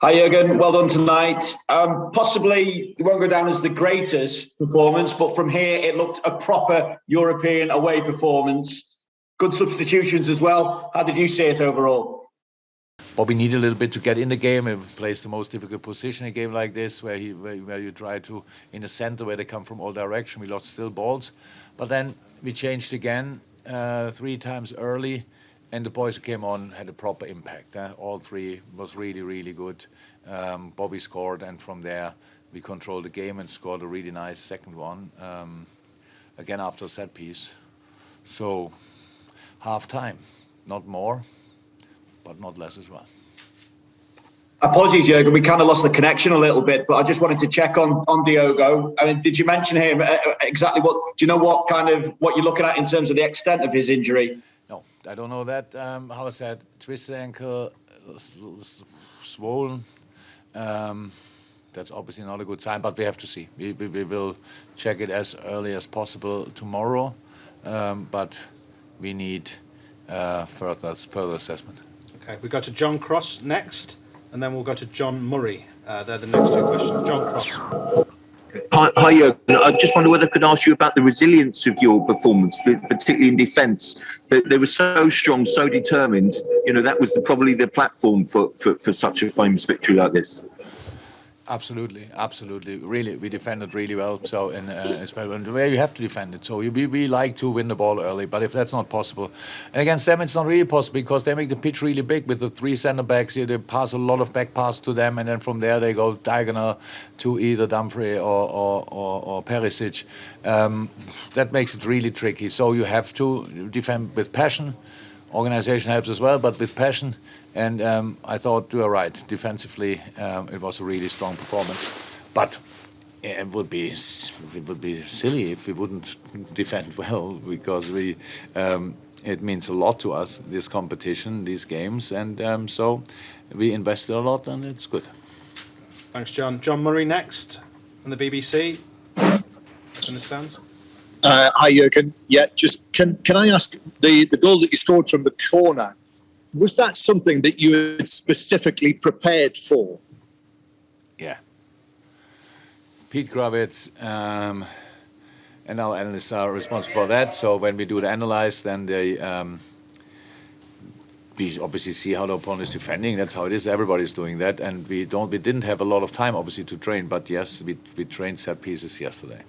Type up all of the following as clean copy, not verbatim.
Hi Jürgen, well done tonight. Possibly it won't go down as the greatest performance, but from here it looked a proper European away performance. Good substitutions as well. How did you see it overall? Bobby needed a little bit to get in the game. He plays the most difficult position in a game like this, where you try to, in the center where they come from all directions. We lost still balls, but then we changed again 3 times early. And the boys who came on had a proper impact. All 3 was really, really good. Bobby scored, and from there we controlled the game and scored a really nice second one, again after a set piece. So half time, not more, but not less as well. Apologies, Jürgen, we kind of lost the connection a little bit, but I just wanted to check on Diogo. I mean, did you mention him exactly what? Do you know what you're looking at in terms of the extent of his injury? No, I don't know that. How I said, twisted ankle, swollen. That's obviously not a good sign, but we have to see. We will check it as early as possible tomorrow, but we need further assessment. Okay, we go to John Cross next, and then we'll go to John Murray. They're the next 2 questions. John Cross. Hi, Jürgen. I just wonder whether I could ask you about the resilience of your performance, particularly in defence. They were so strong, so determined. You know, that was probably the platform for such a famous victory like this. Absolutely. Really, we defended really well. So, especially the way you have to defend it. So we like to win the ball early, but if that's not possible, and against them it's not really possible because they make the pitch really big with the 3 centre backs. They pass a lot of back pass to them, and then from there they go diagonal to either Dumfries or Perisic. That makes it really tricky. So you have to defend with passion. Organization helps as well, but with passion. And I thought you were right. Defensively, it was a really strong performance. But it would be silly if we wouldn't defend well, because it means a lot to us, this competition, these games, and so we invested a lot, and it's good. Thanks, John. John Murray next on the BBC. In the stands. Hi, Jürgen. Yeah, just can I ask the goal that you scored from the corner? Was that something that you had specifically prepared for? Yeah. Pete Gravitz and our analysts are responsible for that. So when we do the analyze, then we obviously see how the opponent is defending. That's how it is. Everybody's doing that, and we didn't have a lot of time, obviously, to train. But yes, we trained set pieces yesterday.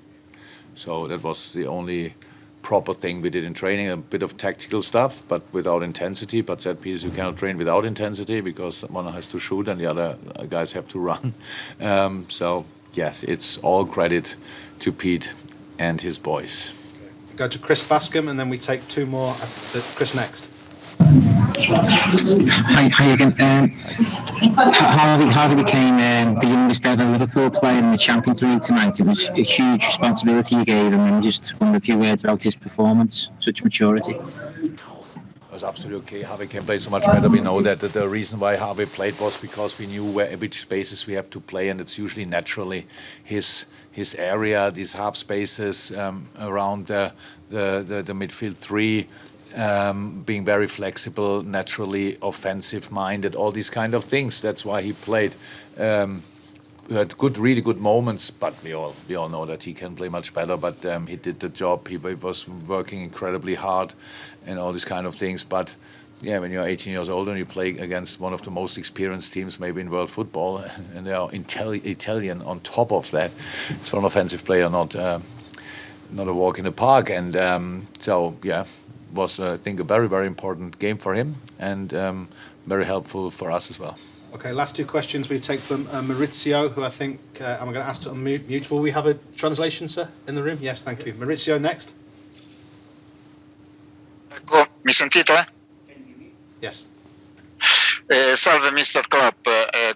So that was the only proper thing we did in training, a bit of tactical stuff, but without intensity. But set pieces you cannot train without intensity because one has to shoot and the other guys have to run. So yes, it's all credit to Pete and his boys. Okay. Go to Chris Bascom, and then we take 2 more. Chris next. Hi again. Harvey became the youngest ever Liverpool player in the Champions League tonight. It was a huge responsibility you gave him, and just wonder a few words about his performance, such maturity. It was absolutely okay. Harvey can play so much better. We know that the reason why Harvey played was because we knew which spaces we have to play, and it's usually naturally his area, these half spaces around the midfield 3. Being very flexible, naturally offensive-minded, all these kind of things. That's why he played. We had really good moments, but we all know that he can play much better. But he did the job. He was working incredibly hard, and all these kind of things. But yeah, when you're 18 years old and you play against one of the most experienced teams maybe in world football, and they are Italian on top of that, it's for an offensive player not a walk in the park. And so yeah. Was, I think, a very, very important game for him and very helpful for us as well. Okay, last 2 questions we take from Maurizio, who I think I'm going to ask to unmute. Will we have a translation, sir, in the room? Yes, thank you. Maurizio, next. Ecco, mi sentite? Yes. Salve Mr. Klopp,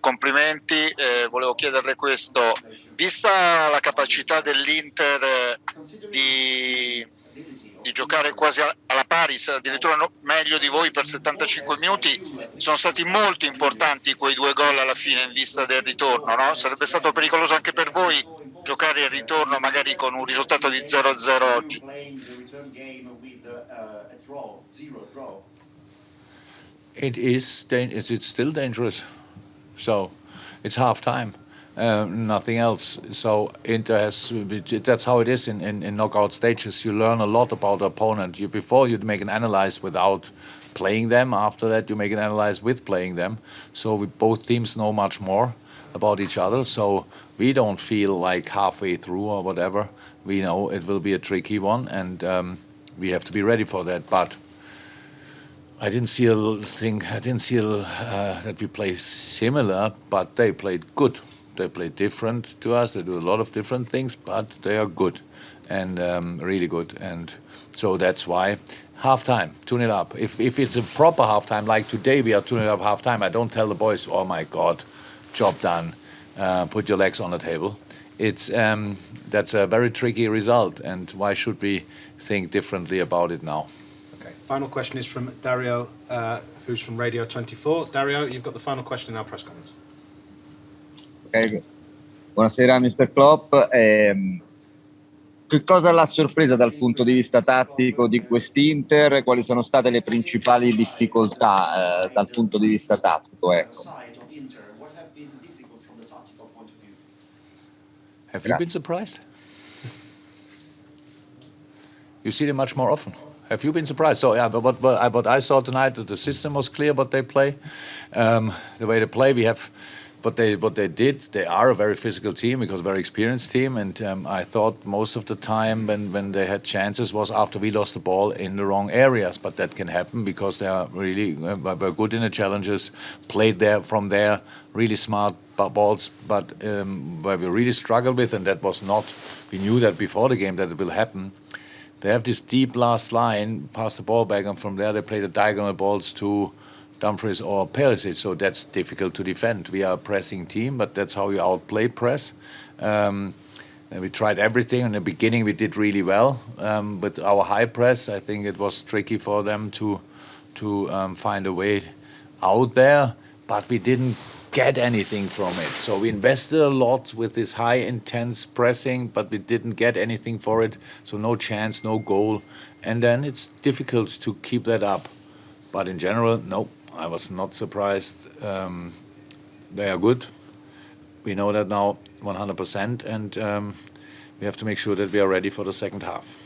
complimenti, volevo chiederle questo, vista la capacità dell'Inter di giocare quasi alla pari, addirittura meglio di voi per 75 minuti, sono stati molto importanti quei 2 gol alla fine in vista del ritorno, no? Sarebbe stato pericoloso anche per voi giocare il ritorno magari con un risultato di 0-0 oggi. It's still dangerous. So it's half time. Nothing else. So Inter has. That's how it is in knockout stages. You learn a lot about the opponent. Before you make an analyze without playing them. After that, you make an analyze with playing them. So both teams know much more about each other. So we don't feel like halfway through or whatever. We know it will be a tricky one, and we have to be ready for that. But I didn't see that we play similar, but they played good. They play different to us. They do a lot of different things, but they are good and really good. And so that's why halftime, 2-0 up. If it's a proper halftime, like today we are 2-0 up halftime, I don't tell the boys, oh my God, job done, put your legs on the table. It's that's a very tricky result, and why should we think differently about it now? Okay, final question is from Dario, who's from Radio 24. Dario, you've got the final question in our press conference. Okay. Buonasera Mr. Klopp. Che cosa l'ha sorpresa dal punto di vista tattico di quest'Inter? Quali sono state le principali difficoltà dal punto di vista tattico? Ecco. Have you been surprised? You see them much more often. Have you been surprised? So yeah, but what I saw tonight, that the system was clear. What they play, the way they play, we have. What they did, they are a very physical team because a very experienced team, and I thought most of the time when they had chances was after we lost the ball in the wrong areas, but that can happen because they are really were good in the challenges, played there from there, really smart balls, but where we really struggled with, and that was not, we knew that before the game that it will happen. They have this deep last line, pass the ball back, and from there they play the diagonal balls to Dumfries or Perisic, so that's difficult to defend. We are a pressing team, but that's how you outplay press. And we tried everything. In the beginning, we did really well with our high press. I think it was tricky for them to find a way out there, but we didn't get anything from it. So we invested a lot with this high, intense pressing, but we didn't get anything for it. So no chance, no goal. And then it's difficult to keep that up. But in general, no. I was not surprised. They are good. We know that now 100%, and we have to make sure that we are ready for the second half.